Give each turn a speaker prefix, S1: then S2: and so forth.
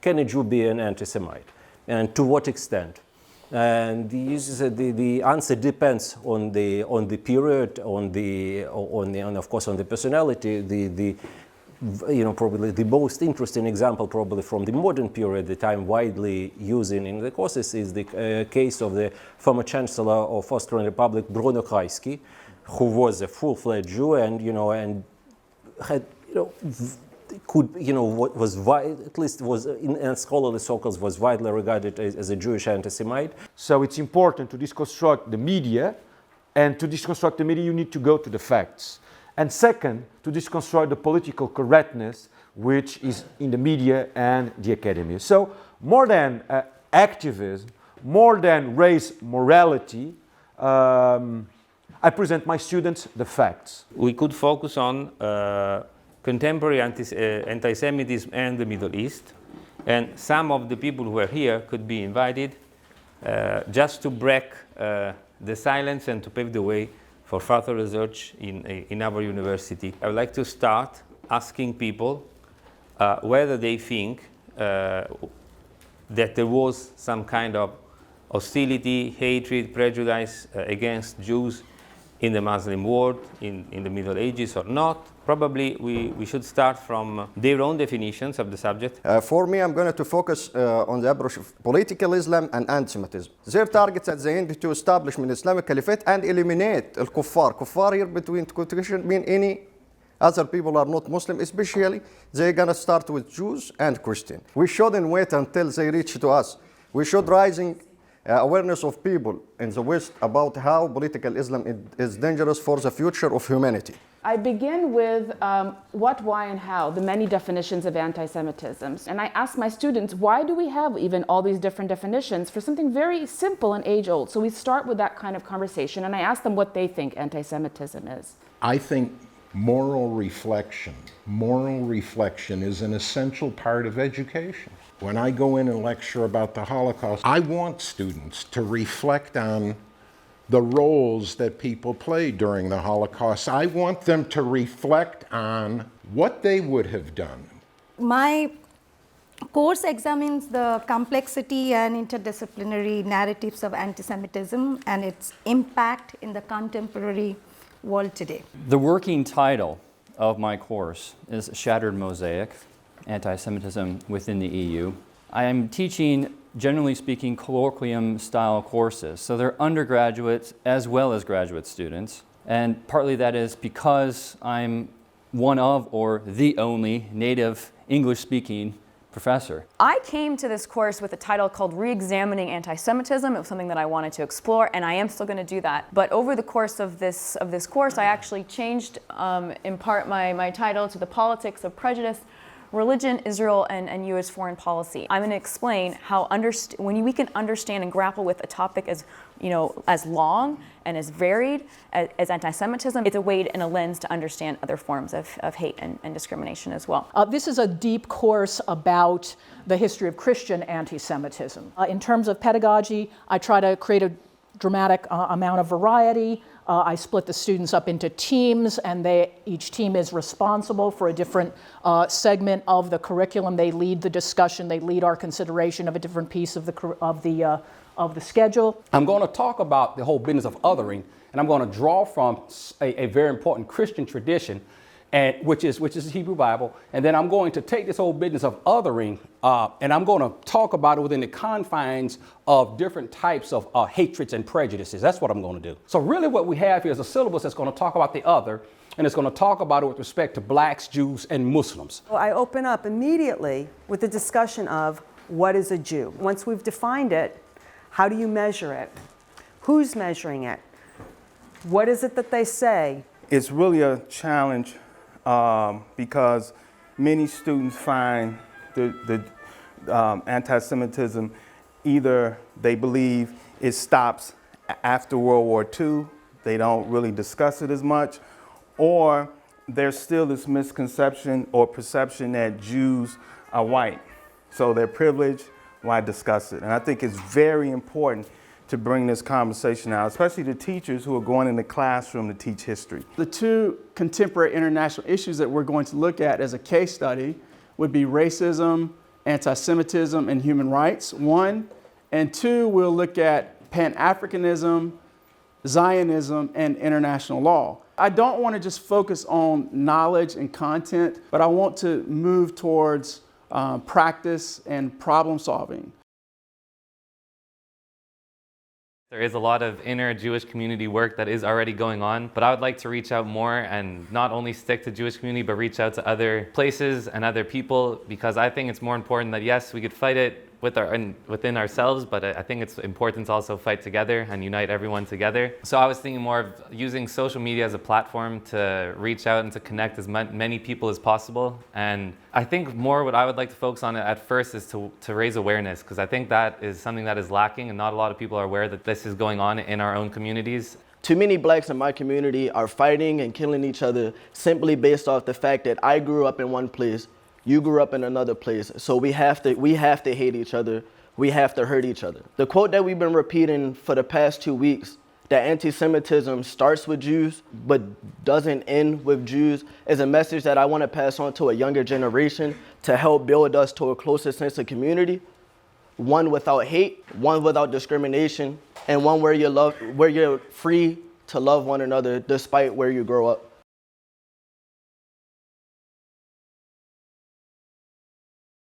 S1: can a Jew be an anti-Semite, and to what extent? And the answer depends on the period, and of course on the personality. Probably the most interesting example, probably from the modern period, that I'm widely using in the courses, is the case of the former Chancellor of Austrian Republic, Bruno Kreisky, who was a full-fledged Jew, and had at least was in scholarly circles was widely regarded as a Jewish anti-Semite.
S2: So it's important to deconstruct the media, and to deconstruct the media you need to go to the facts. And second, to deconstruct the political correctness which is in the media and the academy. So more than activism, more than race morality, I present my students the facts.
S3: We could focus on contemporary anti-Semitism and the Middle East, and some of the people who are here could be invited just to break the silence and to pave the way for further research in our university. I would like to start asking people whether they think that there was some kind of hostility, hatred, prejudice against Jews in the Muslim world in the Middle Ages or not. Probably we should start from their own definitions of the subject.
S4: For me, I'm going to focus on the approach of political Islam and anti-Semitism. Their targets at the end to establish an Islamic caliphate and eliminate al-kuffar. Kuffar here between quotation mean any other people are not Muslim, especially they're going to start with Jews and Christian. We shouldn't wait until they reach to us. We should raising awareness of people in the West about how political Islam is dangerous for the future of humanity.
S5: I begin with what, why, and how, the many definitions of anti-Semitism. And I ask my students, why do we have even all these different definitions for something very simple and age-old? So we start with that kind of conversation, and I ask them what they think anti-Semitism is.
S6: I think moral reflection is an essential part of education. When I go in and lecture about the Holocaust, I want students to reflect on the roles that people played during the Holocaust. I want them to reflect on what they would have done.
S7: My course examines the complexity and interdisciplinary narratives of anti-Semitism and its impact in the contemporary world today.
S8: The working title of my course is Shattered Mosaic, Anti-Semitism within the EU. I am teaching, generally speaking, colloquium-style courses. So they're undergraduates as well as graduate students. And partly that is because I'm one of, or the only, native English-speaking professor.
S9: I came to this course with a title called Re-examining Anti-Semitism. It was something that I wanted to explore, and I am still going to do that. But over the course of this course, I actually changed, in part, my title to The Politics of Prejudice, Religion, Israel, and U.S. Foreign Policy. I'm going to explain how when we can understand and grapple with a topic as long and as varied as anti-Semitism, it's a way and a lens to understand other forms of hate and discrimination as well.
S10: This is a deep course about the history of Christian anti-Semitism. In terms of pedagogy, I try to create a dramatic amount of variety. I split the students up into teams, and each team is responsible for a different segment of the curriculum. They lead the discussion, they lead our consideration of a different piece of the schedule.
S11: I'm going to talk about the whole business of othering, and I'm going to draw from a very important Christian tradition, which is the Hebrew Bible, and then I'm going to take this whole business of othering, and I'm going to talk about it within the confines of different types of hatreds and prejudices. That's what I'm going to do. So really what we have here is a syllabus that's going to talk about the other, and it's going to talk about it with respect to blacks, Jews, and Muslims.
S12: Well, I open up immediately with the discussion of what is a Jew. Once we've defined it, how do you measure it? Who's measuring it? What is it that they say?
S13: It's really a challenge because many students find the anti-Semitism, either they believe it stops after World War II, they don't really discuss it as much, or there's still this misconception or perception that Jews are white. So they're privileged, why discuss it? And I think it's very important to bring this conversation out, especially the teachers who are going in the classroom to teach history.
S14: The two contemporary international issues that we're going to look at as a case study would be racism anti-Semitism and human rights, 1. And 2, we'll look at Pan-Africanism, Zionism, and international law. I don't want to just focus on knowledge and content, but I want to move towards practice and problem solving.
S15: There is a lot of inner Jewish community work that is already going on, but I would like to reach out more and not only stick to Jewish community, but reach out to other places and other people, because I think it's more important that, yes, we could fight it within ourselves, but I think it's important to also fight together and unite everyone together. So I was thinking more of using social media as a platform to reach out and to connect as many people as possible. And I think more what I would like to focus on at first is to raise awareness, because I think that is something that is lacking and not a lot of people are aware that this is going on in our own communities.
S16: Too many blacks in my community are fighting and killing each other simply based off the fact that I grew up in one place, you grew up in another place, so we have to hate each other. We have to hurt each other. The quote that we've been repeating for the past 2 weeks, that anti-Semitism starts with Jews but doesn't end with Jews, is a message that I want to pass on to a younger generation to help build us to a closer sense of community. One without hate, one without discrimination, and one where you're free to love one another despite where you grow up.